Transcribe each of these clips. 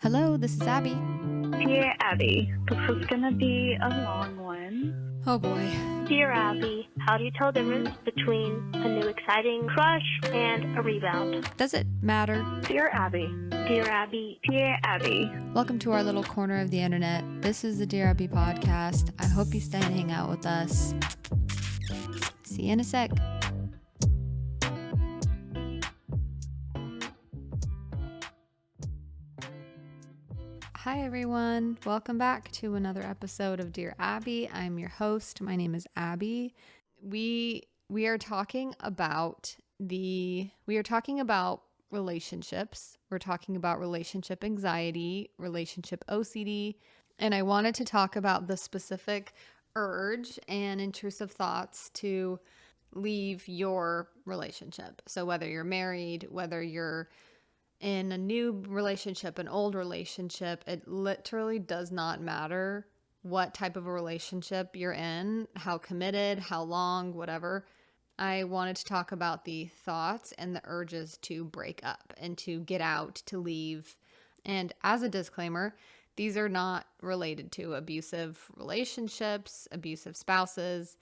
Hello, this is Abby. Dear Abby, this is gonna be a long one. Oh boy. Dear Abby, how do you tell the difference between a new exciting crush and a rebound? Does it matter? Dear Abby. Dear Abby. Dear Abby. Welcome to our little corner of the internet. This is the Dear Abby podcast. I hope you stay and hang out with us. See you in a sec. Hi everyone, welcome back to another episode of Dear Abby. I'm your host. My name is Abby. We are talking about relationships. We're talking about relationship anxiety, relationship OCD, and I wanted to talk about the specific urge and intrusive thoughts to leave your relationship. So whether you're married, whether you're in a new relationship, an old relationship, it literally does not matter what type of a relationship you're in, how committed, how long, whatever. I wanted to talk about the thoughts and the urges to break up and to get out, to leave. And as a disclaimer, these are not related to abusive relationships, abusive spouses,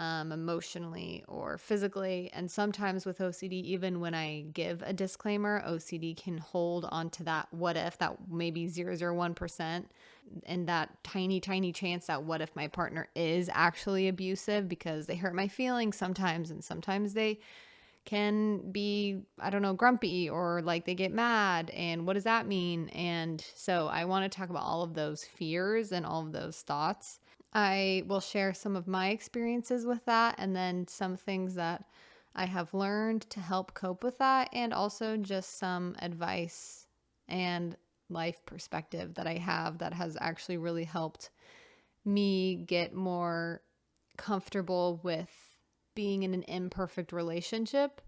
emotionally or physically. And sometimes with OCD, even when I give a disclaimer, OCD can hold on to that what if, that maybe 0.001%, and that tiny chance that what if my partner is actually abusive, because they hurt my feelings sometimes, and sometimes they can be, grumpy, or like they get mad, and what does that mean? And so I want to talk about all of those fears and all of those thoughts. I will share some of my experiences with that, and then some things that I have learned to help cope with that, and also just some advice and life perspective that I have that has actually really helped me get more comfortable with being in an imperfect relationship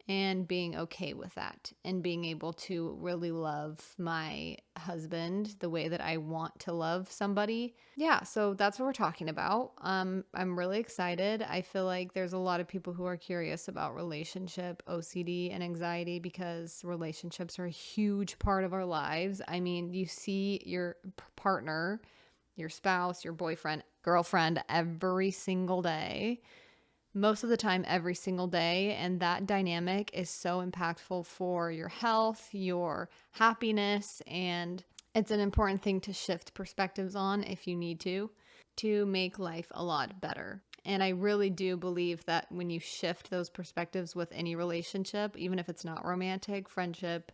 and being okay with that, and being able to really love my husband the way that I want to love somebody. Yeah, so that's what we're talking about. I'm really excited. I feel like there's a lot of people who are curious about relationship OCD and anxiety, because relationships are a huge part of our lives. I mean, you see your partner, your spouse, your boyfriend, girlfriend every single day. Most of the time, every single day. And that dynamic is so impactful for your health, your happiness, and it's an important thing to shift perspectives on if you need to make life a lot better. And I really do believe that when you shift those perspectives with any relationship, even if it's not romantic, friendship,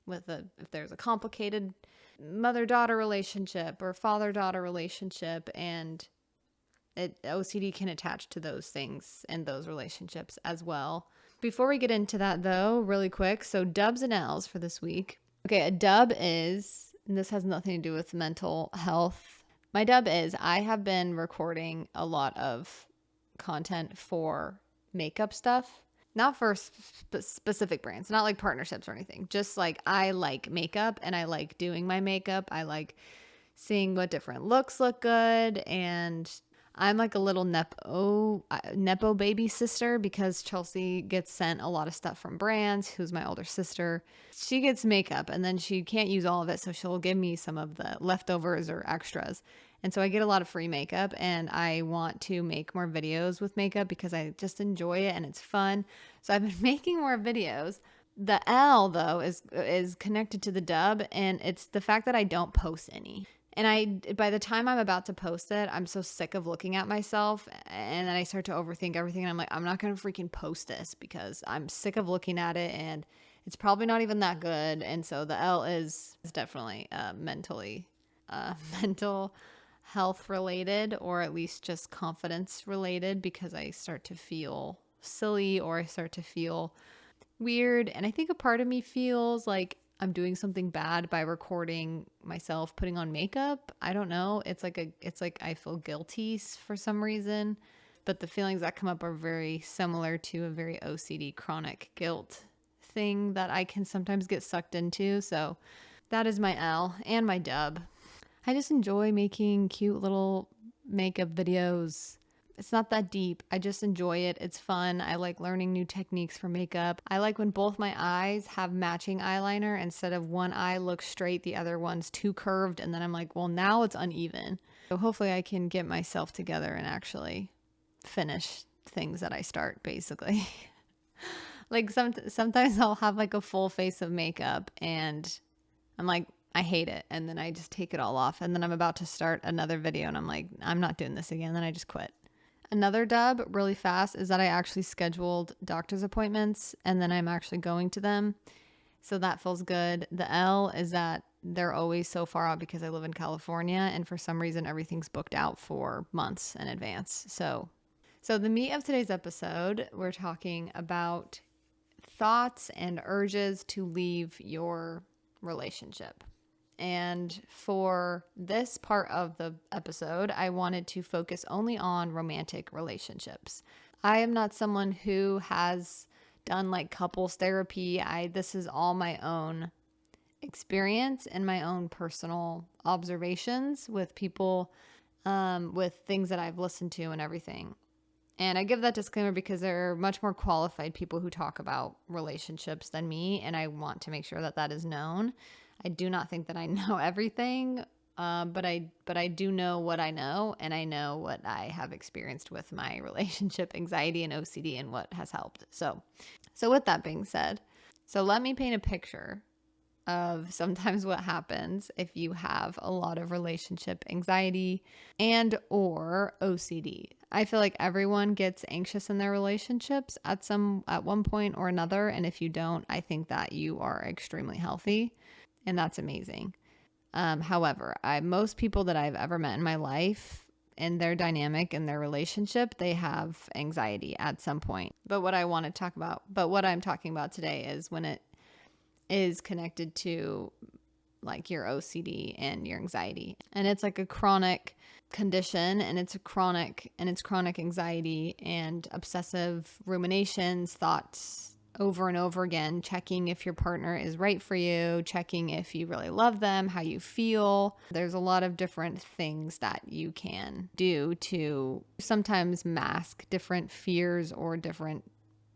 if there's a complicated mother-daughter relationship or father-daughter relationship, and OCD can attach to those things and those relationships as well. Before we get into that though, really quick, so dubs and L's for this week. Okay, a dub is, and this has nothing to do with mental health. My dub is, I have been recording a lot of content for makeup stuff. Not for specific brands, not like partnerships or anything. Just like, I like makeup and I like doing my makeup. I like seeing what different looks look good, and I'm like a little Nepo baby sister, because Chelsea gets sent a lot of stuff from brands, who's my older sister. She gets makeup and then she can't use all of it, so she'll give me some of the leftovers or extras. And so I get a lot of free makeup, and I want to make more videos with makeup because I just enjoy it and it's fun. So I've been making more videos. The L though is connected to the dub, and it's the fact that I don't post any. And by the time I'm about to post it, I'm so sick of looking at myself, and then I start to overthink everything, and I'm like, I'm not going to freaking post this because I'm sick of looking at it, and it's probably not even that good. And so the L is definitely mental health related, or at least just confidence related, because I start to feel silly, or I start to feel weird. And I think a part of me feels like I'm doing something bad by recording myself putting on makeup. I don't know. It's like I feel guilty for some reason, but the feelings that come up are very similar to a very OCD chronic guilt thing that I can sometimes get sucked into. So that is my L and my dub. I just enjoy making cute little makeup videos. It's not that deep. I just enjoy it. It's fun. I like learning new techniques for makeup. I like when both my eyes have matching eyeliner instead of one eye looks straight, the other one's too curved. And then I'm like, well, now it's uneven. So hopefully I can get myself together and actually finish things that I start, basically. Like sometimes I'll have like a full face of makeup and I'm like, I hate it. And then I just take it all off. And then I'm about to start another video and I'm like, I'm not doing this again. Then I just quit. Another dub really fast is that I actually scheduled doctor's appointments and then I'm actually going to them. So that feels good. The L is that they're always so far out because I live in California and for some reason everything's booked out for months in advance. So the meat of today's episode, we're talking about thoughts and urges to leave your relationship. And for this part of the episode, I wanted to focus only on romantic relationships. I am not someone who has done like couples therapy. This is all my own experience and my own personal observations with people, with things that I've listened to and everything. And I give that disclaimer because there are much more qualified people who talk about relationships than me, and I want to make sure that that is known. I do not think that I know everything, but I do know what I know, and I know what I have experienced with my relationship anxiety and OCD and what has helped. So with that being said, so let me paint a picture of sometimes what happens if you have a lot of relationship anxiety and or OCD. I feel like everyone gets anxious in their relationships at one point or another, and if you don't, I think that you are extremely healthy. And that's amazing. However, most people that I've ever met in my life, in their dynamic, in their relationship, they have anxiety at some point. But what I'm talking about today is when it is connected to like your OCD and your anxiety. And it's like a chronic condition and it's chronic anxiety and obsessive ruminations, thoughts over and over again, checking if your partner is right for you, checking if you really love them, how you feel. There's a lot of different things that you can do to sometimes mask different fears or different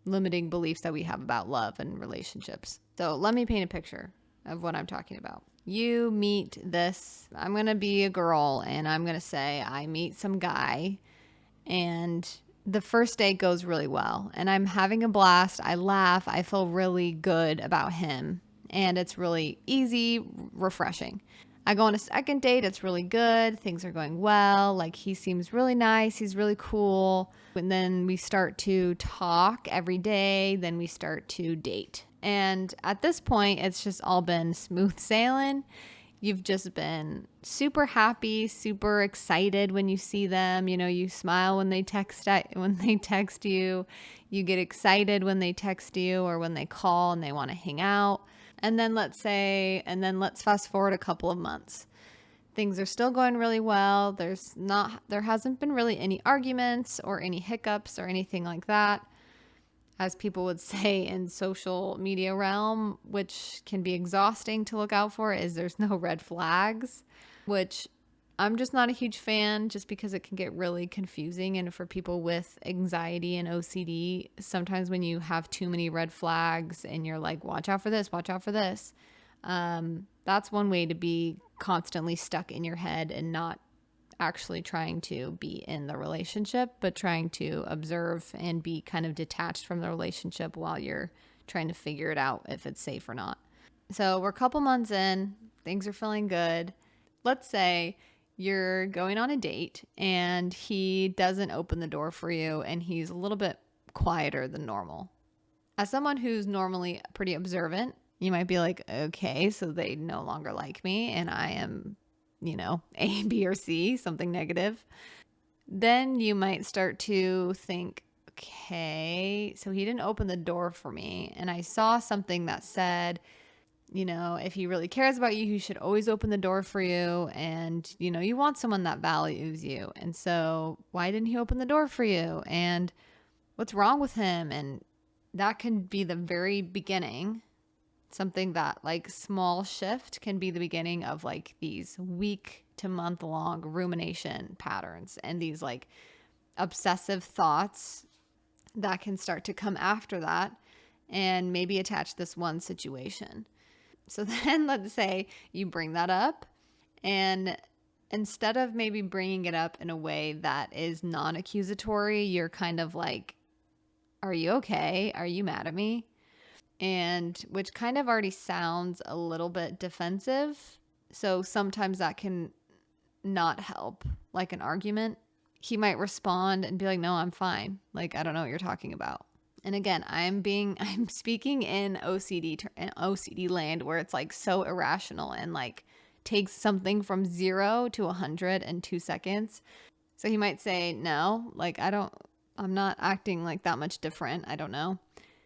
limiting beliefs that we have about love and relationships. So let me paint a picture of what I'm talking about. You meet I'm going to be a girl and I'm going to say I meet some guy and the first date goes really well and I'm having a blast. I laugh. I feel really good about him and it's really easy, refreshing. I go on a second date. It's really good. Things are going well. Like he seems really nice. He's really cool. And then we start to talk every day. Then we start to date. And at this point, it's just all been smooth sailing. You've just been super happy, super excited when you see them. You know, you smile when they text you. You get excited when they text you or when they call and they want to hang out. And then let's fast forward a couple of months. Things are still going really well. There hasn't been really any arguments or any hiccups or anything like that. As people would say in social media realm, which can be exhausting to look out for, is there's no red flags, which I'm just not a huge fan just because it can get really confusing. And for people with anxiety and OCD, sometimes when you have too many red flags and you're like, watch out for this, watch out for this. That's one way to be constantly stuck in your head and not actually trying to be in the relationship, but trying to observe and be kind of detached from the relationship while you're trying to figure it out if it's safe or not. So we're a couple months in, things are feeling good. Let's say you're going on a date and he doesn't open the door for you and he's a little bit quieter than normal. As someone who's normally pretty observant, you might be like, okay, so they no longer like me and I am, A, B, or C, something negative. Then you might start to think, okay, so he didn't open the door for me. And I saw something that said, if he really cares about you, he should always open the door for you. And, you want someone that values you. And so why didn't he open the door for you? And what's wrong with him? And that can be the very beginning. Something that like small shift can be the beginning of like these week to month long rumination patterns and these like obsessive thoughts that can start to come after that and maybe attach this one situation. So then let's say you bring that up, and instead of maybe bringing it up in a way that is non-accusatory, you're kind of like, are you okay? Are you mad at me? And which kind of already sounds a little bit defensive. So sometimes that can not help, like an argument. He might respond and be like, no, I'm fine. Like, I don't know what you're talking about. And again, I'm speaking in OCD land, where it's like so irrational and like takes something from 0 to 100 in 2 seconds. So he might say, no, like, I'm not acting like that much different. I don't know.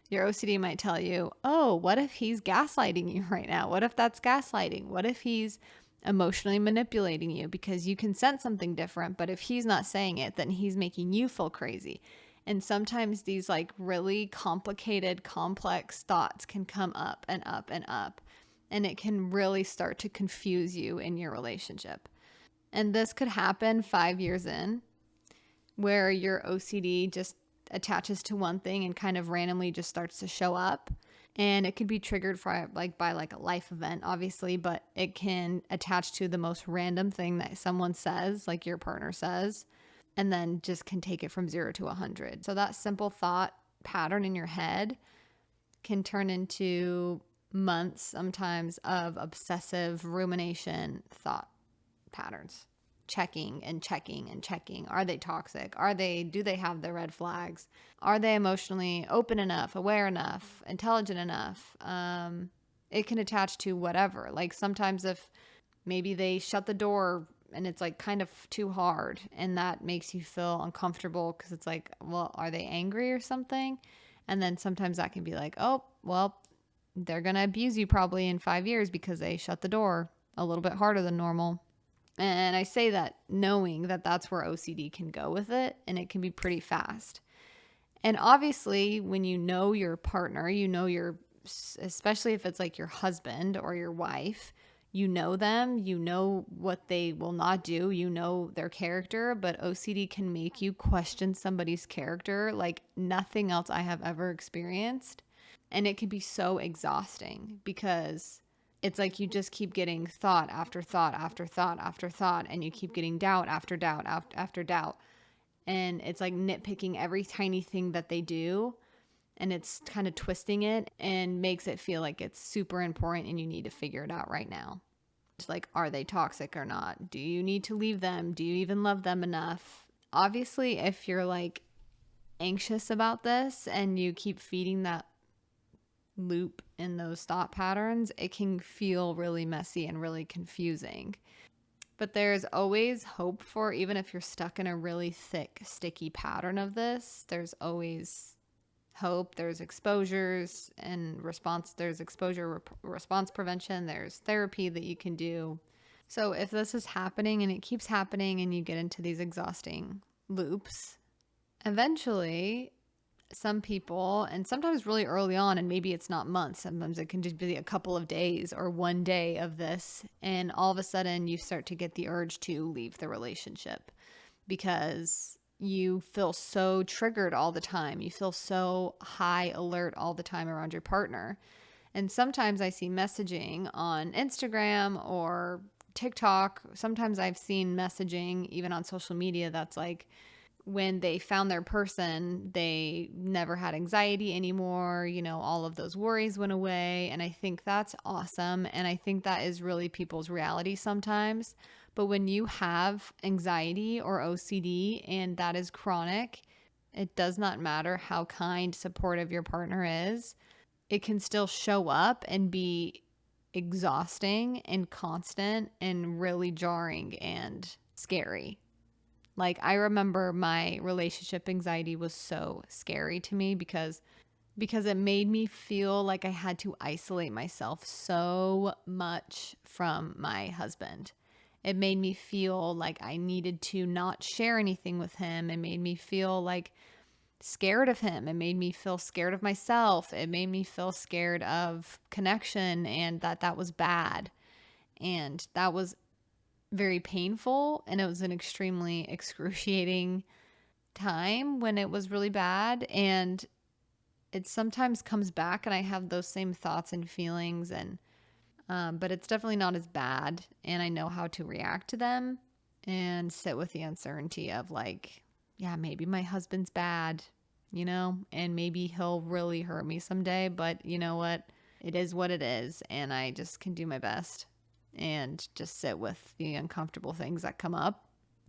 Your OCD might tell you, oh, what if he's gaslighting you right now? What if that's gaslighting? What if he's emotionally manipulating you? Because you can sense something different, but if he's not saying it, then he's making you feel crazy. And sometimes these like really complicated, complex thoughts can come up and up and up, and it can really start to confuse you in your relationship. And this could happen 5 years in, where your OCD just attaches to one thing and kind of randomly just starts to show up. And it could be triggered by a life event, obviously, but it can attach to the most random thing that someone says, like your partner says, and then just can take it from 0 to 100. So that simple thought pattern in your head can turn into months sometimes of obsessive rumination thought patterns. Checking and checking and checking. Are they toxic? Do they have the red flags? Are they emotionally open enough, aware enough, intelligent enough? It can attach to whatever. Like sometimes if maybe they shut the door and it's like kind of too hard, and that makes you feel uncomfortable because it's like, well, are they angry or something? And then sometimes that can be like, oh, well, they're going to abuse you probably in 5 years because they shut the door a little bit harder than normal. And I say that knowing that that's where OCD can go with it, and it can be pretty fast. And obviously, when you know your partner, especially if it's like your husband or your wife, you know them, you know what they will not do, you know their character, but OCD can make you question somebody's character like nothing else I have ever experienced. And it can be so exhausting because it's like you just keep getting thought after thought after thought after thought, and you keep getting doubt after doubt after doubt. And it's like nitpicking every tiny thing that they do, and it's kind of twisting it and makes it feel like it's super important and you need to figure it out right now. It's like, are they toxic or not? Do you need to leave them? Do you even love them enough? Obviously, if you're like anxious about this and you keep feeding that loop in those thought patterns, it can feel really messy and really confusing. But there's always hope for, even if you're stuck in a really thick, sticky pattern of this, there's always hope. There's exposures and response. There's exposure response prevention. There's therapy that you can do. So if this is happening and it keeps happening and you get into these exhausting loops, eventually some people, and sometimes really early on, and maybe it's not months, sometimes it can just be a couple of days or one day of this, and all of a sudden you start to get the urge to leave the relationship because you feel so triggered all the time. You feel so high alert all the time around your partner. And sometimes I see messaging on Instagram or TikTok. Sometimes I've seen messaging even on social media that's like, when they found their person, they never had anxiety anymore. You know, all of those worries went away. And I think that's awesome. And I think that is really people's reality sometimes. But when you have anxiety or OCD and that is chronic, it does not matter how kind, supportive your partner is. It can still show up and be exhausting and constant and really jarring and scary. Like, I remember my relationship anxiety was so scary to me because it made me feel like I had to isolate myself so much from my husband. It made me feel like I needed to not share anything with him. It made me feel like scared of him. It made me feel scared of myself. It made me feel scared of connection and that was bad. And that was very painful, and it was an extremely excruciating time when it was really bad, and it sometimes comes back and I have those same thoughts and feelings, and but it's definitely not as bad, and I know how to react to them and sit with the uncertainty of like, yeah, maybe my husband's bad, and maybe he'll really hurt me someday, but you know what? It is what it is, and I just can do my best and just sit with the uncomfortable things that come up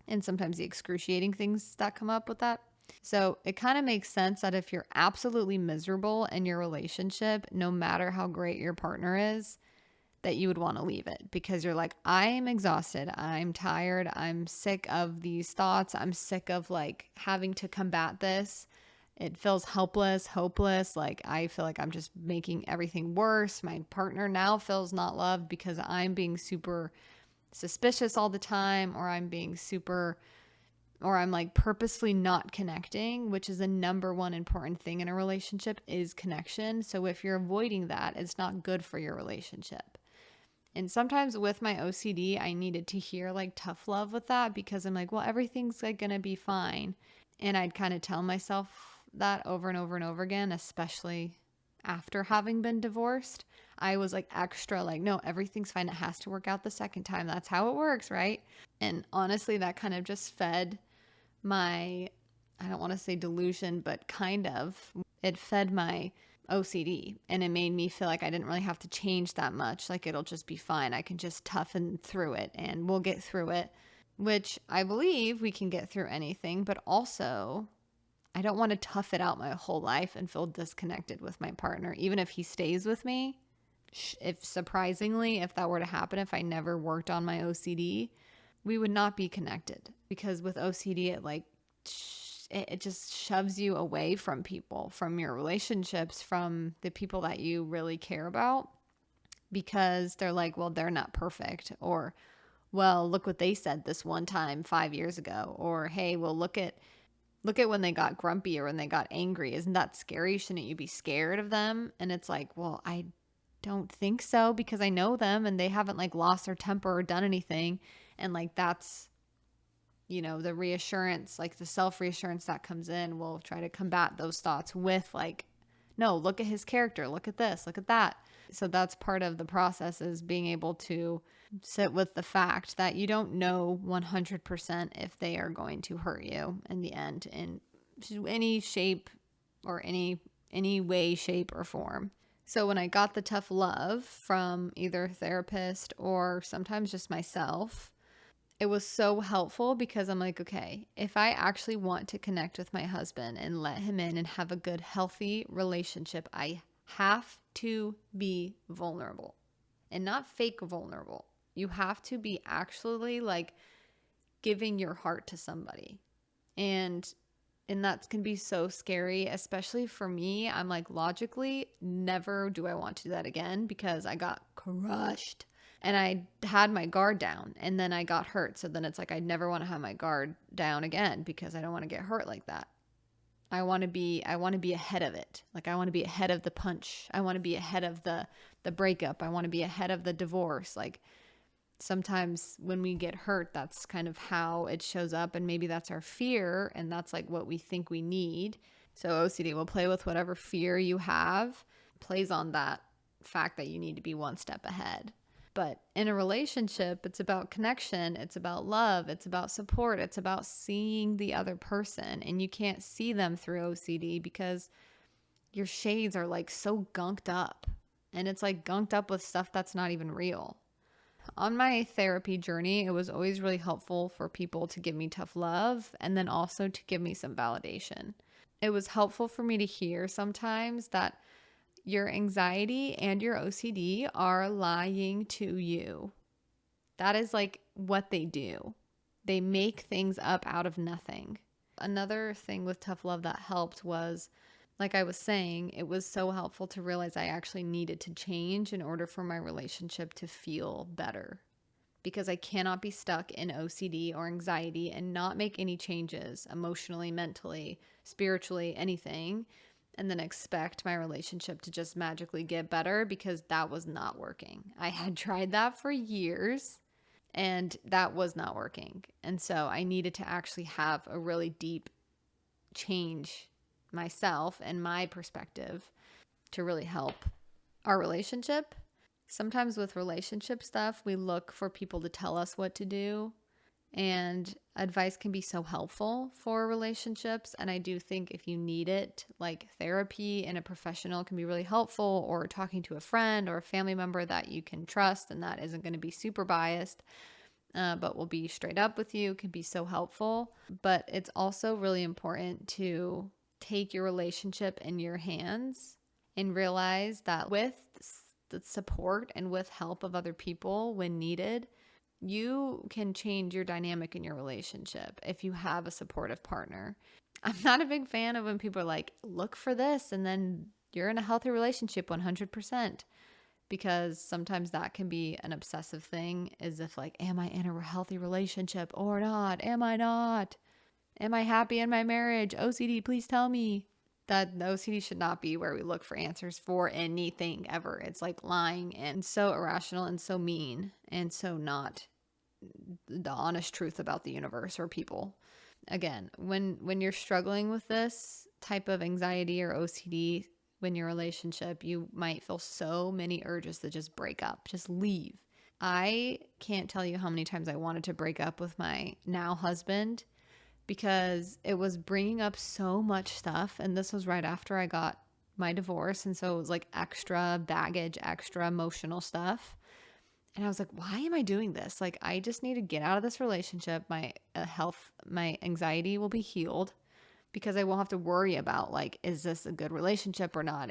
and sometimes the excruciating things that come up with that. So it kind of makes sense that if you're absolutely miserable in your relationship, no matter how great your partner is, that you would want to leave it because you're like, I'm exhausted. I'm tired. I'm sick of these thoughts. I'm sick of like having to combat this. It feels helpless, hopeless. Like I feel like I'm just making everything worse. My partner now feels not loved because I'm being super suspicious all the time, or I'm like purposely not connecting, which is the number one important thing in a relationship is connection. So if you're avoiding that, it's not good for your relationship. And sometimes with my OCD, I needed to hear like tough love with that because I'm like, well, everything's like gonna be fine. And I'd kind of tell myself that over and over and over again, especially after having been divorced. I was like extra like, no, everything's fine. It has to work out the second time. That's how it works, right? And honestly, that kind of just fed my, I don't want to say delusion, but kind of, it fed my OCD, and it made me feel like I didn't really have to change that much. Like it'll just be fine. I can just toughen through it and we'll get through it, which I believe we can get through anything, but also I don't want to tough it out my whole life and feel disconnected with my partner, even if he stays with me. If surprisingly, if that were to happen, if I never worked on my OCD, we would not be connected because with OCD, it just shoves you away from people, from your relationships, from the people that you really care about, because they're like, well, they're not perfect, or, well, look what they said this one time 5 years ago, or, hey, well, look at when they got grumpy or when they got angry. Isn't that scary? Shouldn't you be scared of them? And it's like, well, I don't think so because I know them and they haven't like lost their temper or done anything. And like that's the reassurance, like the self-reassurance that comes in, will try to combat those thoughts with like, no, look at his character, look at this, look at that. So that's part of the process, is being able to sit with the fact that you don't know 100% if they are going to hurt you in the end in any shape or any way, shape, or form. So when I got the tough love from either a therapist or sometimes just myself, it was so helpful because I'm like, okay, if I actually want to connect with my husband and let him in and have a good, healthy relationship, I have to be vulnerable, and not fake vulnerable. You have to be actually like giving your heart to somebody. And that can be so scary, especially for me. I'm like, logically, never do I want to do that again because I got crushed. And I had my guard down and then I got hurt. So then it's like, I never want to have my guard down again because I don't want to get hurt like that. I want to be ahead of it. Like I want to be ahead of the punch. I want to be ahead of the breakup. I want to be ahead of the divorce. Like sometimes when we get hurt, that's kind of how it shows up. And maybe that's our fear. And that's like what we think we need. So OCD will play with whatever fear you have, plays on that fact that you need to be one step ahead. But in a relationship, it's about connection, it's about love, it's about support, it's about seeing the other person. And you can't see them through OCD because your shades are like so gunked up. And it's like gunked up with stuff that's not even real. On my therapy journey, it was always really helpful for people to give me tough love and then also to give me some validation. It was helpful for me to hear sometimes that your anxiety and your OCD are lying to you. That is like what they do. They make things up out of nothing. Another thing with tough love that helped was, like I was saying, it was so helpful to realize I actually needed to change in order for my relationship to feel better. Because I cannot be stuck in OCD or anxiety and not make any changes emotionally, mentally, spiritually, anything, and then expect my relationship to just magically get better, because that was not working. I had tried that for years and that was not working. And so I needed to actually have a really deep change myself and my perspective to really help our relationship. Sometimes with relationship stuff, we look for people to tell us what to do, and advice can be so helpful for relationships. And I do think if you need it, like therapy and a professional can be really helpful, or talking to a friend or a family member that you can trust and that isn't going to be super biased, but will be straight up with you, can be so helpful. But it's also really important to take your relationship in your hands and realize that with the support and with help of other people when needed, you can change your dynamic in your relationship if you have a supportive partner. I'm not a big fan of when people are like, look for this, and then you're in a healthy relationship 100%, because sometimes that can be an obsessive thing, as if like, am I in a healthy relationship or not? Am I not? Am I happy in my marriage? OCD, please tell me. That the OCD should not be where we look for answers for anything ever. It's like lying and so irrational and so mean and so not the honest truth about the universe or people. Again, when you're struggling with this type of anxiety or OCD when your relationship, you might feel so many urges to just break up, just leave. I can't tell you how many times I wanted to break up with my now husband, because it was bringing up so much stuff. And this was right after I got my divorce. And so it was like extra baggage, extra emotional stuff. And I was like, why am I doing this? Like, I just need to get out of this relationship. My my anxiety will be healed, because I won't have to worry about like, is this a good relationship or not?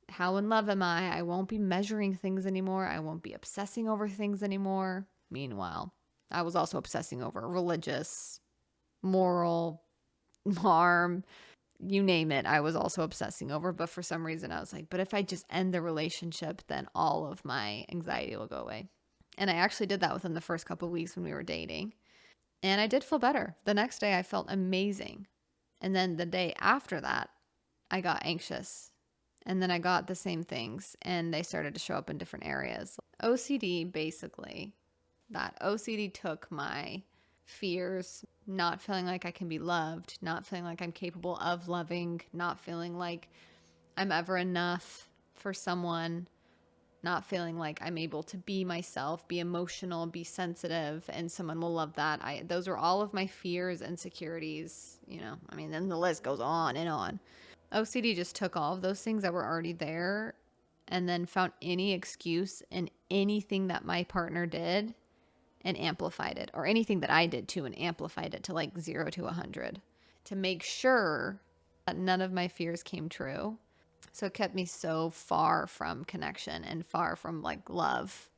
How in love am I? I won't be measuring things anymore. I won't be obsessing over things anymore. Meanwhile, I was also obsessing over religious, moral harm, you name it. I was also obsessing over, but for some reason I was like, but if I just end the relationship, then all of my anxiety will go away. And I actually did that within the first couple of weeks when we were dating, and I did feel better. The next day I felt amazing. And then the day after that, I got anxious, and then I got the same things, and they started to show up in different areas. OCD, basically, that OCD took my fears, not feeling like I can be loved, not feeling like I'm capable of loving, not feeling like I'm ever enough for someone, not feeling like I'm able to be myself, be emotional, be sensitive, and someone will love that. Those are all of my fears, insecurities, I mean, then the list goes on and on. OCD just took all of those things that were already there and then found any excuse in anything that my partner did and amplified it, or anything that I did too, and amplified it to like 0 to 100 to make sure that none of my fears came true. So it kept me so far from connection and far from like love.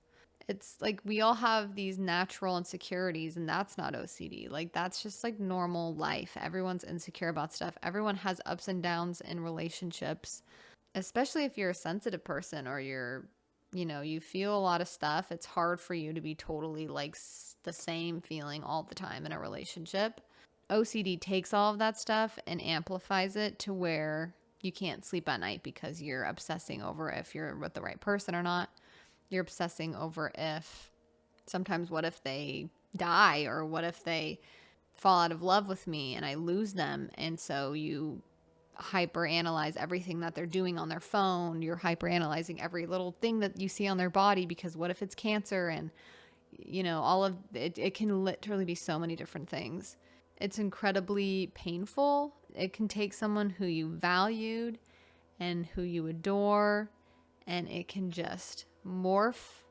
It's like we all have these natural insecurities, and that's not OCD. Like, that's just like normal life. Everyone's insecure about stuff. Everyone has ups and downs in relationships, especially if you're a sensitive person, or you feel a lot of stuff. It's hard for you to be totally like the same feeling all the time in a relationship. OCD takes all of that stuff and amplifies it to where you can't sleep at night because you're obsessing over if you're with the right person or not. You're obsessing over if sometimes, what if they die, or what if they fall out of love with me and I lose them? And so you hyper analyze everything that they're doing on their phone. You're hyper analyzing every little thing that you see on their body, because what if it's cancer? And all of it, it can literally be so many different things. It's incredibly painful. It can take someone who you valued and who you adore, and it can just morph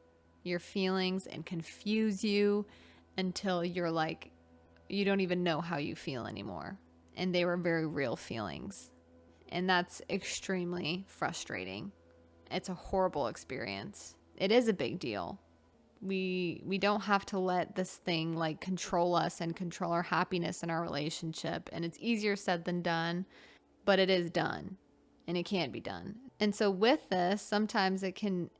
your feelings and confuse you until you're like, you don't even know how you feel anymore. And they were very real feelings. And that's extremely frustrating. It's a horrible experience. It is a big deal. We don't have to let this thing like control us and control our happiness in our relationship. And it's easier said than done, but it is done, and it can be done. And so with this, sometimes it can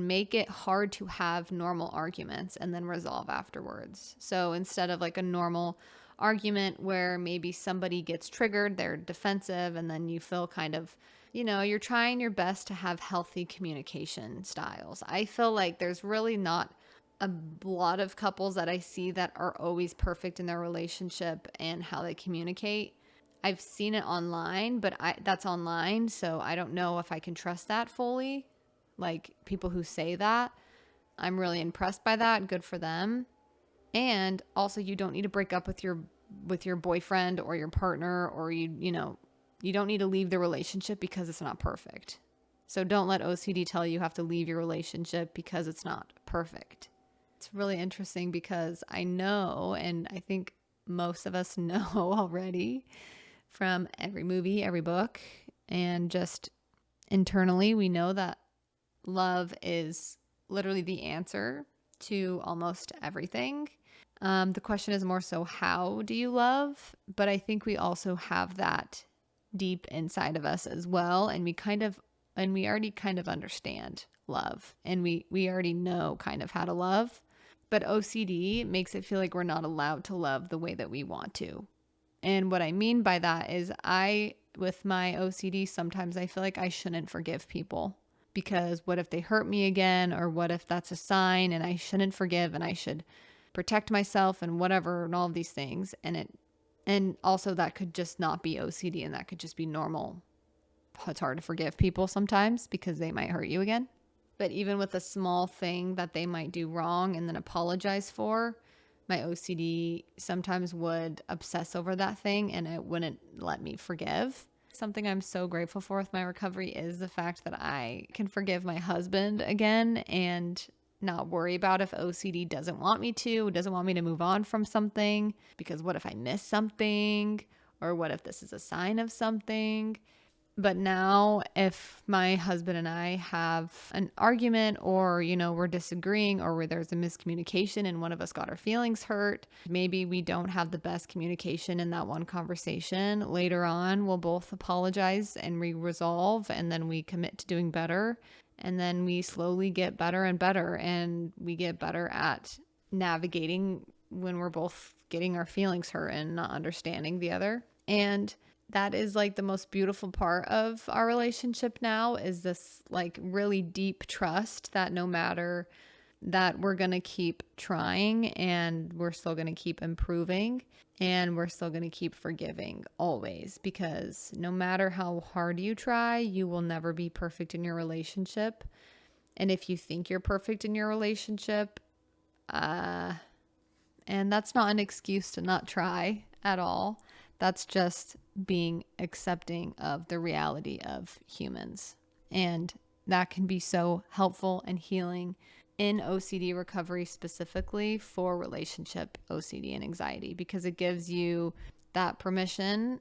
make it hard to have normal arguments and then resolve afterwards. So instead of like a normal argument where maybe somebody gets triggered, they're defensive, and then you feel kind of, you're trying your best to have healthy communication styles. I feel like there's really not a lot of couples that I see that are always perfect in their relationship and how they communicate. I've seen it online, but that's online, so I don't know if I can trust that fully. Like people who say that, I'm really impressed by that. Good for them. And also, you don't need to break up with your boyfriend or your partner, or you don't need to leave the relationship because it's not perfect. So don't let OCD tell you have to leave your relationship because it's not perfect. It's really interesting because I know, and I think most of us know already from every movie, every book, and just internally, we know that love is literally the answer to almost everything. The question is more so, how do you love? But I think we also have that deep inside of us as well. And we already kind of understand love, and we already know kind of how to love. But OCD makes it feel like we're not allowed to love the way that we want to. And what I mean by that is with my OCD, sometimes I feel like I shouldn't forgive people because what if they hurt me again? Or what if that's a sign and I shouldn't forgive and I should protect myself and whatever and all of these things. And also that could just not be OCD, and that could just be normal. It's hard to forgive people sometimes because they might hurt you again. But even with a small thing that they might do wrong and then apologize for, my OCD sometimes would obsess over that thing and it wouldn't let me forgive. Something I'm so grateful for with my recovery is the fact that I can forgive my husband again and not worry about if OCD doesn't want me to move on from something, because what if I miss something, or what if this is a sign of something? But now if my husband and I have an argument, or, we're disagreeing, or where there's a miscommunication and one of us got our feelings hurt, maybe we don't have the best communication in that one conversation. Later on, we'll both apologize and resolve, and then we commit to doing better. And then we slowly get better and better, and we get better at navigating when we're both getting our feelings hurt and not understanding the other. And that is like the most beautiful part of our relationship now, is this like really deep trust that no matter that, we're going to keep trying, and we're still going to keep improving, and we're still going to keep forgiving always, because no matter how hard you try, you will never be perfect in your relationship. And if you think you're perfect in your relationship, and that's not an excuse to not try at all. That's just being accepting of the reality of humans. And that can be so helpful and healing in OCD recovery, specifically for relationship OCD and anxiety, because it gives you that permission,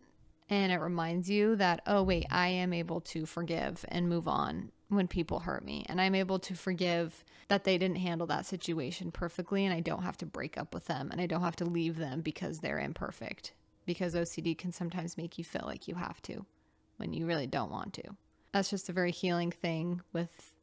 and it reminds you that, oh wait, I am able to forgive and move on when people hurt me, and I'm able to forgive that they didn't handle that situation perfectly, and I don't have to break up with them, and I don't have to leave them because they're imperfect, because OCD can sometimes make you feel like you have to when you really don't want to. That's just a very healing thing with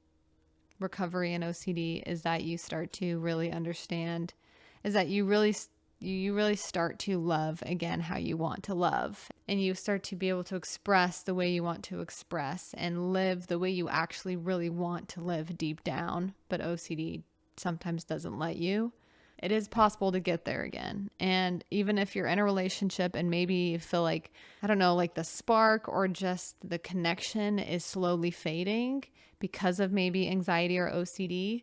recovery and OCD, is that you start to really understand, is that you really start to love again how you want to love, and you start to be able to express the way you want to express and live the way you actually really want to live deep down. But OCD sometimes doesn't let you. It is possible to get there again. And even if you're in a relationship and maybe you feel like, I don't know, like the spark or just the connection is slowly fading because of maybe anxiety or OCD,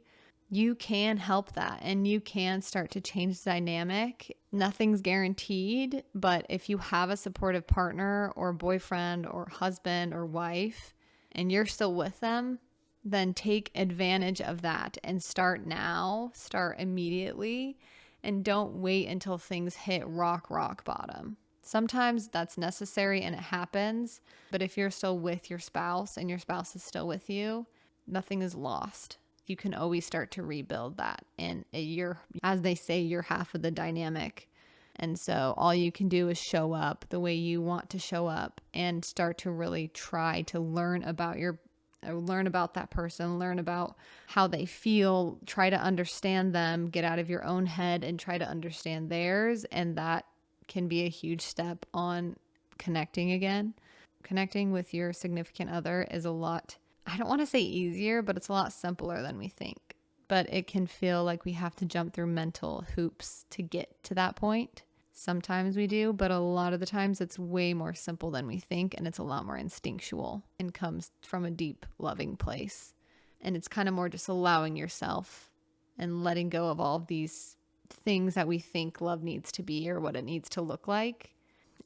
you can help that, and you can start to change the dynamic. Nothing's guaranteed, but if you have a supportive partner or boyfriend or husband or wife and you're still with them, then take advantage of that and start now, start immediately, and don't wait until things hit rock bottom. Sometimes that's necessary and it happens, but if you're still with your spouse and your spouse is still with you, nothing is lost. You can always start to rebuild that. And you're, as they say, you're half of the dynamic. And so all you can do is show up the way you want to show up, and start to really try to learn about that person, learn about how they feel, try to understand them, get out of your own head and try to understand theirs. And that can be a huge step on connecting again. Connecting with your significant other is a lot, I don't want to say easier, but it's a lot simpler than we think. But it can feel like we have to jump through mental hoops to get to that point. Sometimes we do, but a lot of the times it's way more simple than we think, and it's a lot more instinctual and comes from a deep, loving place. And it's kind of more just allowing yourself and letting go of all of these things that we think love needs to be or what it needs to look like.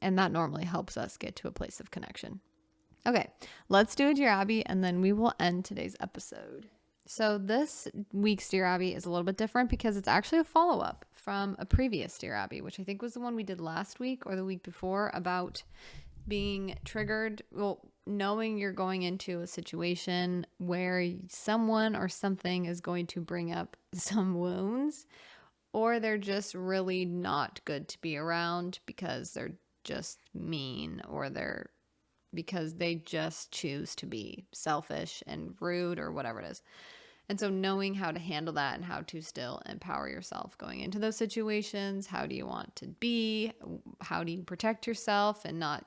And that normally helps us get to a place of connection. Okay, let's do a Dear Abby, and then we will end today's episode. So this week's Dear Abby is a little bit different because it's actually a follow-up from a previous Dear Abby, which I think was the one we did last week or the week before, about being triggered. Well, knowing you're going into a situation where someone or something is going to bring up some wounds, or they're just really not good to be around because they're just mean, or because they just choose to be selfish and rude or whatever it is. And so knowing how to handle that and how to still empower yourself going into those situations. How do you want to be? How do you protect yourself and not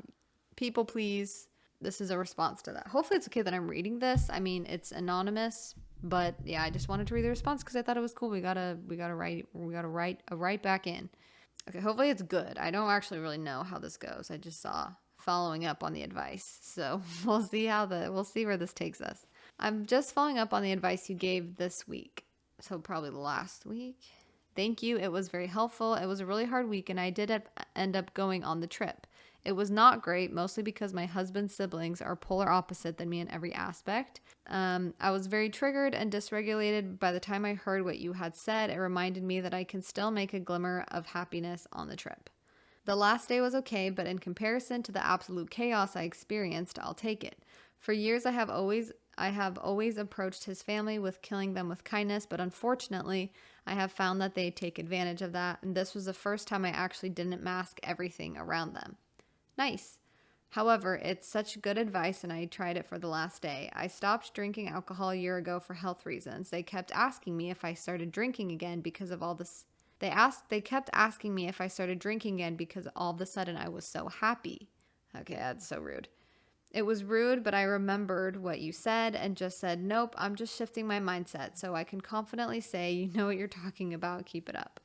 people please? This is a response to that. Hopefully it's okay that I'm reading this. I mean, it's anonymous, but yeah, I just wanted to read the response because I thought it was cool. We gotta write back in. Okay, hopefully it's good. I don't actually really know how this goes. I just saw following up on the advice. So we'll see where this takes us. I'm just following up on the advice you gave this week. So probably last week. Thank you. It was very helpful. It was a really hard week, and I did end up going on the trip. It was not great, mostly because my husband's siblings are polar opposite than me in every aspect. I was very triggered and dysregulated. By the time I heard what you had said, it reminded me that I can still make a glimmer of happiness on the trip. The last day was okay, but in comparison to the absolute chaos I experienced, I'll take it. For years, I have always approached his family with killing them with kindness, but unfortunately, I have found that they take advantage of that, and this was the first time I actually didn't mask everything around them. Nice. However, it's such good advice, and I tried it for the last day. I stopped drinking alcohol a year ago for health reasons. They kept asking me if I started drinking again because of all this. They kept asking me if I started drinking again because all of a sudden I was so happy. Okay, that's so rude. It was rude, but I remembered what you said and just said, nope, I'm just shifting my mindset so I can confidently say, you know what you're talking about, keep it up.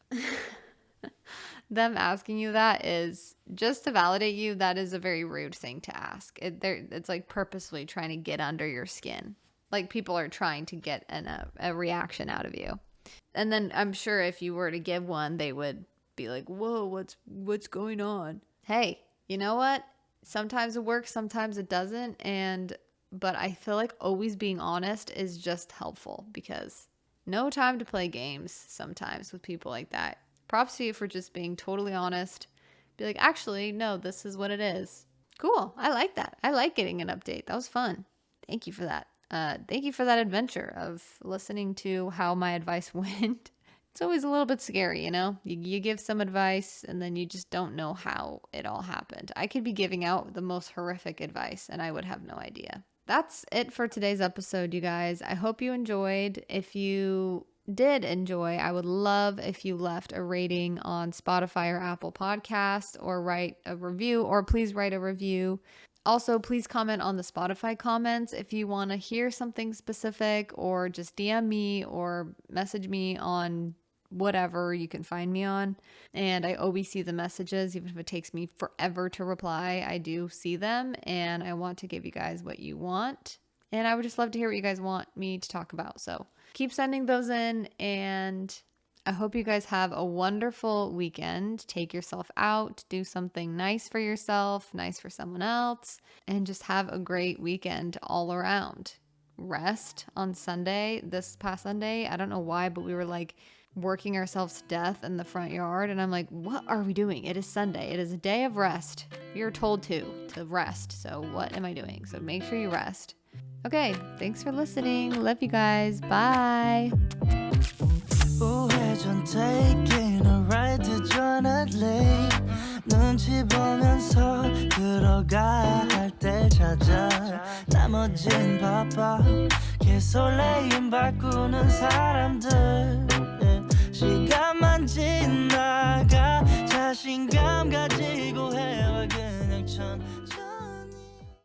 Them asking you that is just to validate you. That is a very rude thing to ask. It's like purposefully trying to get under your skin. Like people are trying to get a reaction out of you. And then I'm sure if you were to give one, they would be like, whoa, what's going on? Hey, you know what? Sometimes it works, sometimes it doesn't. But I feel like always being honest is just helpful, because no time to play games sometimes with people like that. Props to you for just being totally honest. Be like, actually, no, this is what it is. Cool. I like that. I like getting an update. That was fun. Thank you for that. Thank you for that adventure of listening to how my advice went. It's always a little bit scary, you know? You give some advice and then you just don't know how it all happened. I could be giving out the most horrific advice and I would have no idea. That's it for today's episode, you guys. I hope you enjoyed. If you did enjoy, I would love if you left a rating on Spotify or Apple Podcasts, or write a review, or please write a review. Also, please comment on the Spotify comments if you want to hear something specific, or just DM me or message me on whatever you can find me on. And I always see the messages, even if it takes me forever to reply. I do see them, and I want to give you guys what you want. And I would just love to hear what you guys want me to talk about. So keep sending those in, and I hope you guys have a wonderful weekend. Take yourself out, do something nice for yourself, nice for someone else, and just have a great weekend all around. Rest on Sunday, this past Sunday. I don't know why, but we were like working ourselves to death in the front yard, and I'm like, what are we doing? It is Sunday. It is a day of rest. You're told to rest. So what am I doing? So make sure you rest. Okay, thanks for listening. Love you guys. Bye. 우회전 taking a ride to journey 눈치 보면서 들어가 할 때 찾아 나머진 바빠 개설레임 바꾸는 사람들 시간만 지나가 자신감 가져